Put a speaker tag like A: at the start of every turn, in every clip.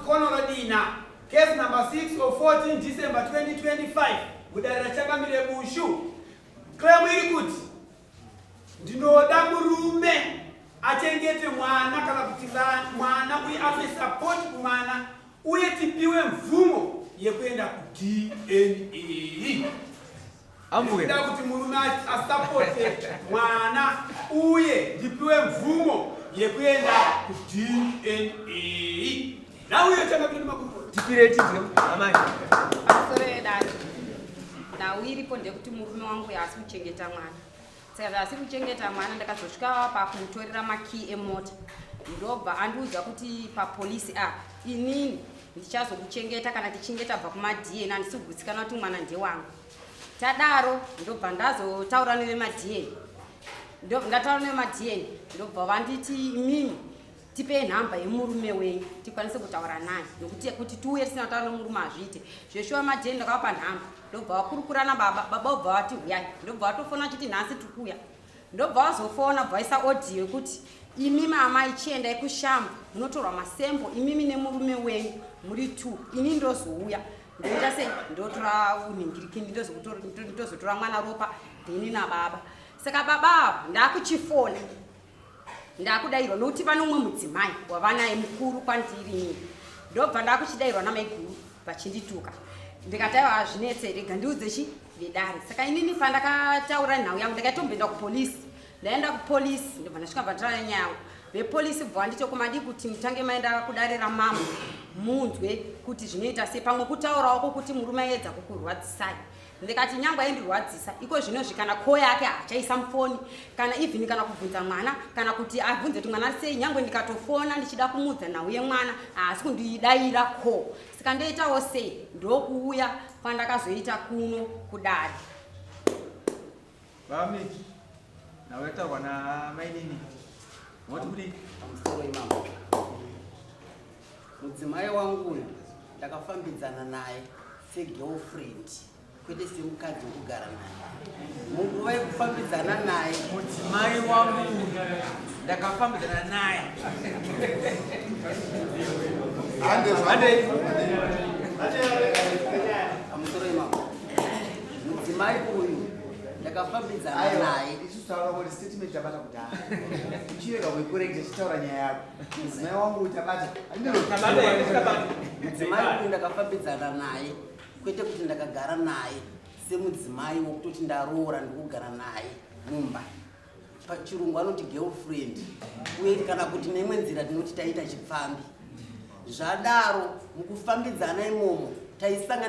A: Konorodina. Case number 6 of 14 December 2025. Budarira chakamire BUSHU. Claim iri kuti ndinoda murume achengete mwana kana kuti mwana uye ape support kumwana uye tipiwe mvumo yekuenda ku DNA. Ambuye ndida kuti murume asupporte mwana uye ndipiwe mvumo yekuenda ku DNA. Na uye chakamire makupo tipireti amai.
B: Asore dad. Na wiripo ndekuti murume wangu yasi kuchengeta mwana. Saka asi kuchengeta mwana ndakazosvika pakumutorera maki emota. Ndobva andiudza kuti papolisi inini ndichazokuchengeta kana tichingeta bva kumadna handisi kugutsikana kuti mwana ndewangu. Tadaro ndobva ndazotaura nevemadna. Ndataura nevemadna ndobva vanditi imini tipe nhamba yemurume wenyu tikwanise kutaura naye nokuti kuti tiuye tisina kutaura nemurume hazviite. Zveshuwa madna ndakavapa nhamba. Ndobva vakurukurana baba ubva vati uyai. Ndobva vatofona chiti nhasi tikuya. Ndobva vazofona bvaisa audio kuti imimi amai chiendai kushamba munotorwa masembo imimi nemurume wenyu muri 2 ini ndozouya ndoita sei ndotora unhingirikindi ndozotora mwana ropa ndini nababa. Saka baba ndakuchifona ndakudairwa nokuti vano umwe mudzimai wavanaye mukuru kwandiri. Ndobva ndakuchidairwa namaiguru vachindituka ndikati hazvinetse rega ndiudze chi vedare. Saka inini pandakataura nhau yangu ndakatomboenda kupolisi. Ndaenda kupolisi ndobva ndasvika bvatara nyaya vepolisi bva vanditi kumadi kuti mutange maenda kudarira mama munzwe kuti zvinoita sei pamwe kutaurawo kuti murume aedza kukurwadzisai. Ndikati nyangwa yendirwadzisa iko zvinozvi kana koo yake hachaisa mufoni kana even kana kubvunza mwana kana kuti abvunze kuti mwana sei nyangwe ndikatofona ndichida kumudza nhau yemwana haasi kundidaira koo. Saka ndoitawo sei ndokuuya pandakazoita kuno kudare.
C: Mami nawetaurwa namainini moti kuti
D: pamusoro imama mudzimai wangu uyu ndakafambidzana naye segirlfriend kwete semukadzi wokugara naye. Munguva yekufambidzana naye
C: mudzimai wangu ndakafambidzana naye
D: pamusoro imama mudzimai uyu ndakafambidzana naye.
E: Taura kuti statement tabata kudhaya. Uchirega kuikorrekta chitaura nyaya yako. Mudzimai wangu utabata.
D: Mudzimai uyu ndakafambidzana naye kwete kuti ndakagara naye semudzimai wokutoti ndaroora ndikugara naye mumba. Pachirungu anoti girlfriend uye kana kuti neimwe nzira tinoti taita chipfambi. Zvadaro mukufambidzana imomo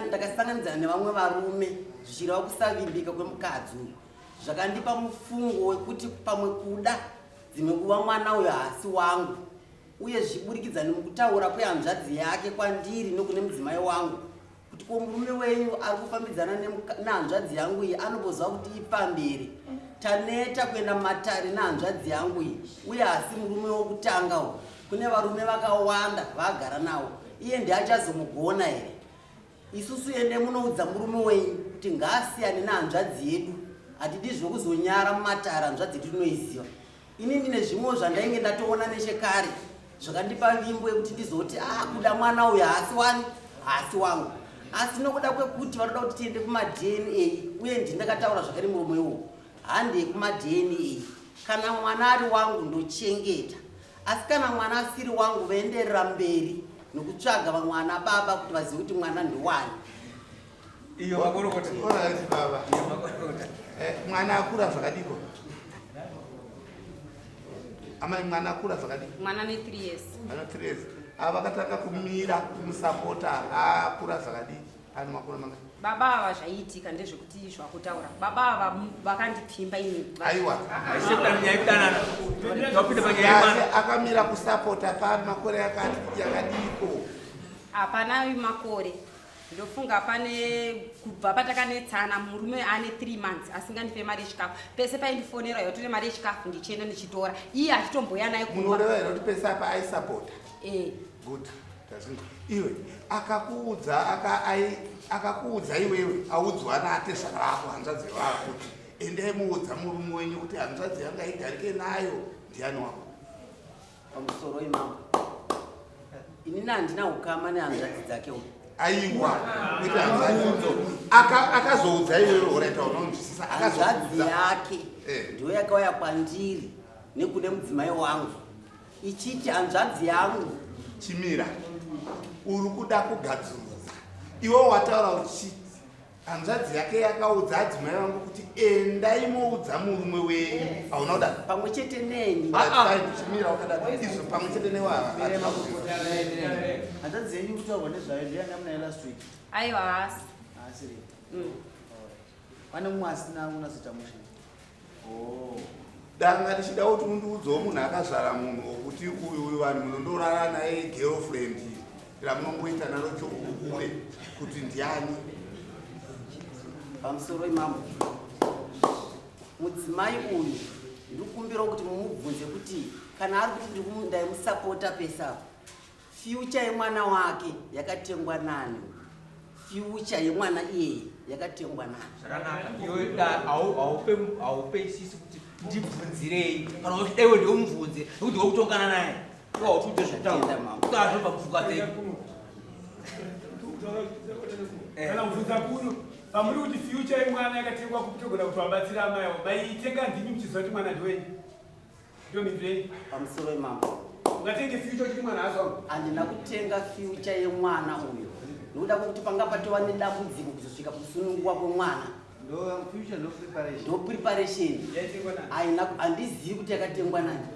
D: ndakasanganidzana nevamwe varume zvichireva kusavimbika kwemukadzi uyu. Zvakandipa mufungo wekuti pamwe kuda dzimwe nguva mwana uyo haasi wangu uye zviburikidza nemukutaura kwehanzvadzi yake kwandiri nokune mudzimai wangu kuti ko murume wenyu ari kufambidzana nehanzvadzi yangu iyi anombozva kuti ipamberi taneta kuenda matare nehanzvadzi yangu iyi uye haasi murume wokutanga uyu. Kune varume vakawanda vaagara nawo iye ndiachazomugona here. Isusu ende munoudza murume wenyu kuti ngaasiyane nehanzvadzi yedu. Hatidi zvokuzonyara mumatara hanzvadzi tinoiziva. Ini ndine zvimwe zvandainge ndatoona nechekare zvakandipa vimbo yekuti ndizoti kuda mwana uyu haasi wangu. Asi nokuda kwekuti vanoda kuti tiende kumaDNA uye ndindakataura zvakare murume uyu handei kumaDNA. Kana mwana ari wangu ndochengeta. Asi kana mwana asiri wangu vaenderera mberi nokutsvaga vamwana baba kuti vazive kuti mwana ndewani.
C: iyo makorokota.
E: Alright baba.
C: Iyo makorokota.
E: Mwana akura zvakadiko. Amai mwana akura zvakadiko.
B: Mwana ne 3 years.
E: Mwana 3 years. Vakatanga kumira kumusapota akura zvakadiko. Ani makore manga.
B: Baba ava zvaiitika ndezvekuti zvakutaura. Baba ava vakandipfimba ini.
E: Aiwa.
C: Aishepta nyaitanana. Topinde panyaya.
E: Akamira kusapota pari makore yakadiko.
B: Hapana makore. Ndofunga pane kubva patakanetsana murume ane 3 months asingandipe mari yechikafu. Pese paindifonera yotore mari yechikafu ndichienda ndichitora. Iye achitomboya naye kumba.
E: Munoreva here kuti pese apa aisapota.
B: Good.
E: Iwe akakuudza iwewe audzwa nate zvako hanzvadzi wako kuti endai muudza murume wenyu kuti hanzvadzi yanga igarike nayo ndiani wako.
D: Pamusoro imama inini handina ukama nehanzvadzi dzake
E: aiwa kuti hanzvadzi akazoudza iwewe oraita unonzwisisa
D: hanzvadzi yake ndiyo yakauya kwandiri nekune mudzimai wangu ichiti hanzvadzi yangu
E: Chimira uri kuda kugadzirudza iwe wataura uchiti hanzvadzi yake yakaudza adzimai vangu kuti endai moudza murume wenyu hauna kuda
D: pamwe chete neni
E: Chimira wakada izvo pamwe chete newava
F: hanzvadzi yenyu kutaurwa nezvayo ndiyanga munaye last week
B: aiwa hasi
F: asiri pane mumwe asina unazotamusha
E: danga tichida kuti undiudzawo munhu akazvara munhu wokuti uyu vanhu munondorara naye girlfriend ramunongoita naro chokukure kuti ndiani
D: pamusoro imambo mudzimai uyu ndikumbira kuti mumubvunze kuti kana ari kuti ndaimusapota pesapo future yemwana wake yakatengwa nani future yemwana iyeye yakatengwa nani
C: zvakanaka iwe haupe isisi kuti ndibvunzirei kana kuti daiwe ndiomubvunze nekuti wokutongana naye wautuite zvokutazvopa kupfuka dzedu
A: kana mubvunza kuno pamuri kuti future yemwana yakatengwa kutogona kuti wabatsira amai avo maitenga ndimi muchiziva kuti mwana ndiwenyu ndomibvei
D: pamusoro imambo
A: ungatenge future kuti mwana azvangu
D: handina kutenga future yemwana uyu nokuda kwokuti panga patova nedambudziko kuzosvika kusunungwa kwemwana ndo preparation handizivi kuti yakatengwa nani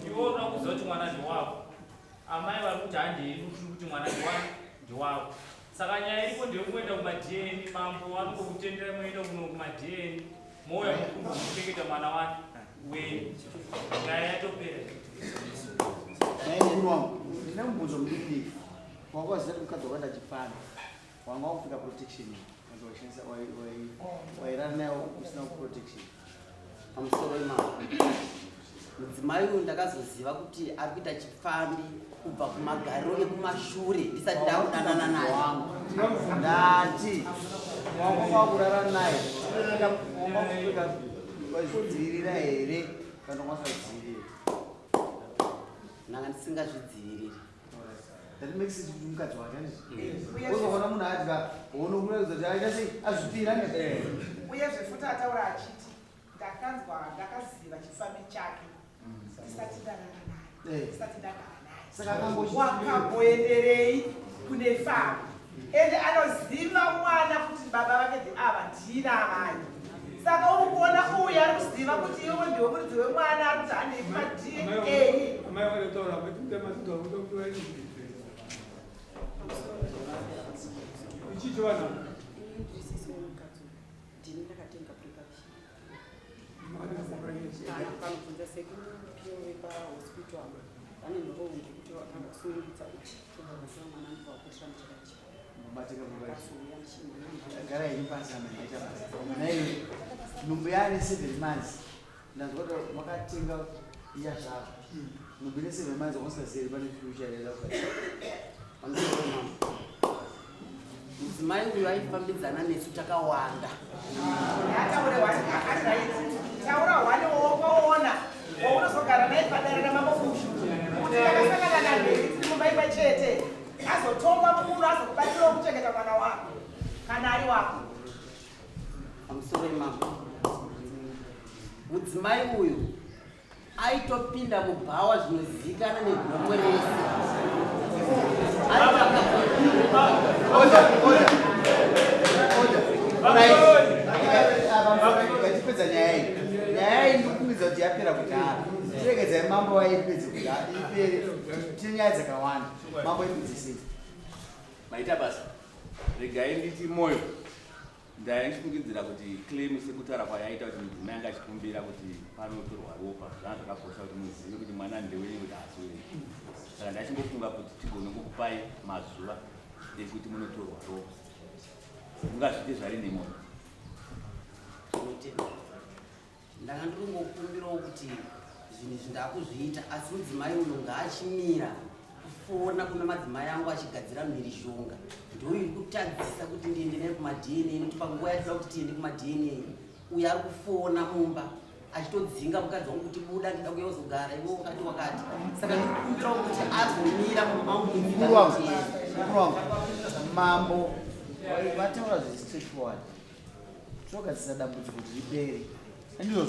G: iwona kuziva kuti mwana ndiwako amai vari kuti handei kuti mwana ndiwako saka nyaya iripo ndeyekuenda kumadheni mambo vanongokutendera moenda kuno kumadheni mouya mukuchengeta mwana wake wenyu nyaya yatopera
F: naimukuru wangu ndine mubvunzo mudiki wanga waziva kuti mukadzi wakanda chipano wanga wakupfika protection wairara nayo usina protection
D: pamusoro imambo mudzimai uyu ndakazoziva kuti ari kuita chipfambi kubva kumagariro ekumashure ndisati ndakudanana naye
F: ndati wanga wakurara naye wanga wazvidzivirira here kana wasadzivirira
D: ndanga ndisingazvidziviriri
F: that makes it mukadzi wake uzoona munhu adya unokuratidza kuti aita sei azvipira
H: uyezve futi ataura achiti ndakaziva chifambi chake ndisati danana naye ndisati ndagara naye wakamboenderei kune fambi ende anoziva mwana kuti baba vake ava ndina amai saka uri kuona uyu ari kuziva kuti iwe ndiwe muridzi wemwana ari kuti handei kumadna
A: ichichiwana
B: kanobvunza sekupiwa vepahospital vane nhoroondo kuti vakangasungudza kuti tobvasa mwana ndibva kutira muchakachi
F: gara iri pasi amaita nayo nhumbu yaane 7 months ndanzwa kuti makatenga iya zvavo nhumbu ine 7 months wamusingazeri pane future
D: mudzimai uyu aifambidzana nesu takawanda
H: taura hwane woona waunozogara naye padare ramabobushu kuti takasangana namberi tiri mumbaimba chete azotongwa mukuru azokubatsirawo kuchengeta mwana wako kana ari wako
D: pamusoro imambo mudzimai uyu aitopinda mubhawa zvinozivikana negomwe rese
F: gatipedza nyaya iyi nyaya iyi ndikumbidza kuti yapera kudhara tiregedzai mambo vaipedze kudhara ipere tine nyaya dzakawanda mambo ipedzisei
I: maita basa regai nditi moyo ndaya ndichifungidzira kuti claim sekutaura kwayaita kuti mudzimai anga achikumbira kuti panotorwa ropa zvanga zvakakosha kuti muzive kuti mwana ndewenyu kuti haasiwenyu saka ndachingofunga kuti tigone kukupai mazuva ekuti munotorwa ropa mungazvite zvari nemoyo
D: ndanga ndiringokumbirawo kuti zvinhu zvindakuzviita asi mudzimai uyu ngaachimira kufona kuna madzimai angu achigadzira mhirizhonga ndoiri kutadzisa kuti ndiende naye kumadna nekuti panguva yatida kuti tiende kumadna uyu ari kufona mumba achitodzinga mukadzi wangu kuti buda ndida kuuya kuzogara iwe wakati wakati saka ndikumbira kuti azomira
F: mukuru wangu mambo vataura zvistraightforward togadzisa dambudziko kuti ripere andizvo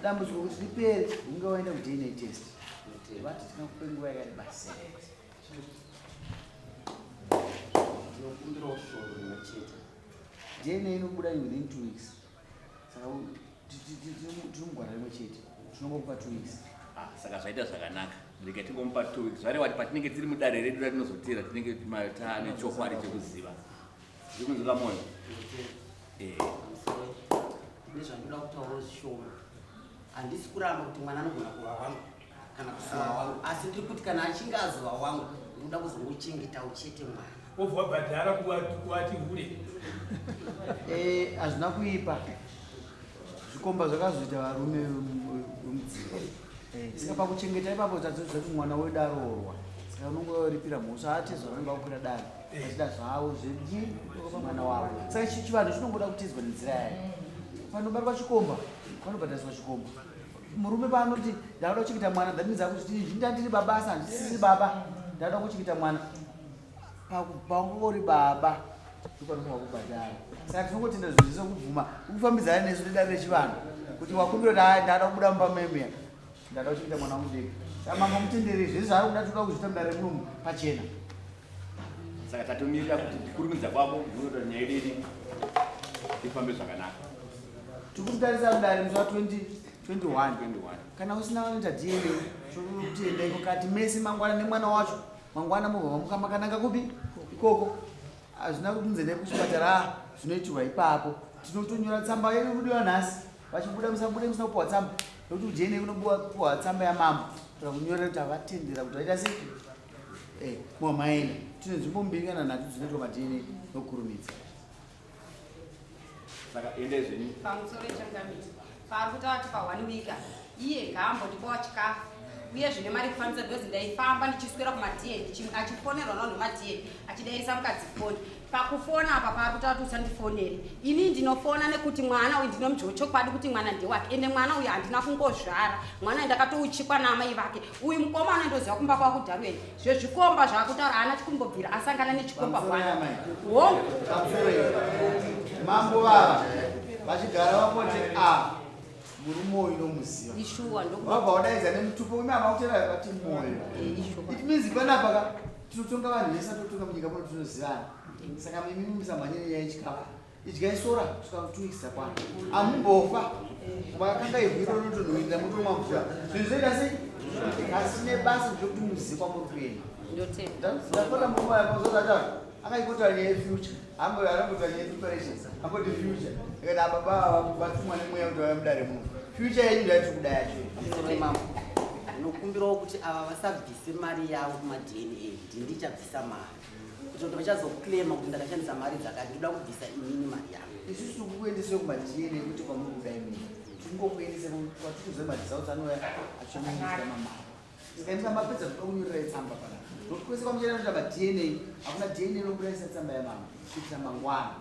F: dambudziko kuti ripere unge waenda kudna test vati tinakupe nguva yakareba sei dna inobuda within 2 weeks saka tinomugwara rimwe chete tinongokupa 2 weeks
I: saka zvaita zvakanaka rega tingomupa 2 weeks zvareva kuti patinenge tiri mudare redu ratinozotera tinenge taane chokwadi chekuziva zvikunzwika moyo
D: nezvandoda kutaura zvishoma handisi kuramba kuti mwana anogona kuva wangu kana kusuva wangu asi ndiri kuti kana achinge azuva wangu ndinoda kuzongochengetawo chete mwana
A: wobva wabhadhara kuwati hure
F: hazvina kuipa zvikomba zvakazoita varume vemudzimba saka pakuchengeta ipapo tazoziva kuti mwana wedu aroorwa saka unongoripira mhosva atezwa anenge akukwira dare achida zvavo zvedii mwana wavo saka chivanhu chinongoda kutizwa nenzira yayo panobatwa chikomba panobhadhariswa chikomba murume paanoti ndauda kuchengeta mwana ndaniza kuti ndandiri babasa handisiri baba ndauda kuchengeta mwana pangori baba ndopanofanwa kubhadhara saka tinongotenda zvinhu zvese kubvuma ukufambidzana nesu nedare rechivanhu kuti wakumbira kuti ndada kubuda mumba memeya ndada kuchengeta mwana wangu dega saka mama mutendere zvese zvaari kuda toda kuzvita mudare munomu pachena
I: saka tatomirira kuti kurumidza kwako ndinoda nyaya idedi ifambe zvakanaka
F: tikutarisa mudare musi wa 2021 kana usina vanoita dna totenda iko kati mese mangwana nemwana wacho mangwana mobva mamukamananga kupi ikoko hazvina kunze nekuchipatara zvinoitirwa ipapo tinotonyora tsamba yedu kudiwa nhasi vachibuda musina kupuwa tsamba nokuti dna unopuwa tsamba yamambo kuda kunyorera kuti havatendera kuti vaita sei mwamaenda tine nzvimbo mbiri kana nhatu dzinoitwa madna nokurumidza
I: saka ende zvenyu
B: pamusoro echangamiti pari kutati pa1 week iye ngaambotipawa chikafu uye zvine mari kufanisa because ndaifamba ndichiswera kumadn achifonerwa nawo nemadn achidairisa mukadzi foni pakufona apa pari kutati usandifonere ini ndinofona nekuti mwana uyu ndinomudya chokwadi kuti mwana ndewake ende mwana uyu handina kungozvara mwana ndakatouchikwa naamai vake uyu mukomana ndoziva kumba kwakudharweni zvezvikomba zvakutaura haana chikumbobvira asangana nechikomba mwana
F: mambo vava vachigara vapoti murume uyu nomuziva
B: ishuwa
F: vabva wadaidza nemutupo umama kutera vati moyo it means panapa tinotonga vanhu vese totonga munyika muno tinozivana saka mimi musamhanye nenyaya yechikafu idyai sora kusvika 2 weeks dzakwana amumbofa makanga ivhiro notonhoirira mutomwa mvura zvinhu zvoita sei asi nebasa zvokuti muzive kwamuri kuenda ndafona murume yakazodata akaikotaura nyaya yefuture angotaura nyaya yepreparations angoti future ikati ababa vatumwa nemweya kuti vaya mudare muno future yenyu ndaiti kuda yacho
D: nokumbirawo kuti ava vasabvise mari yavo kumadna ndichabvisa mari kuti kuti vachazoklema kuti ndakashandisa mari dzakati ndoda kubvisa inini mari yangu
F: isusu kukuendeswe kumadna kuti kwamuri kuda imini tingokuendese kwatikuzive madhisautsi anouya achionaiisa mamari saka imi kamapedza toda kunyorera tsamba panapa nokuti kwese kwamuchaenda kuita madna hakuna dna inoburayisa tsamba yamama kuitira mangwana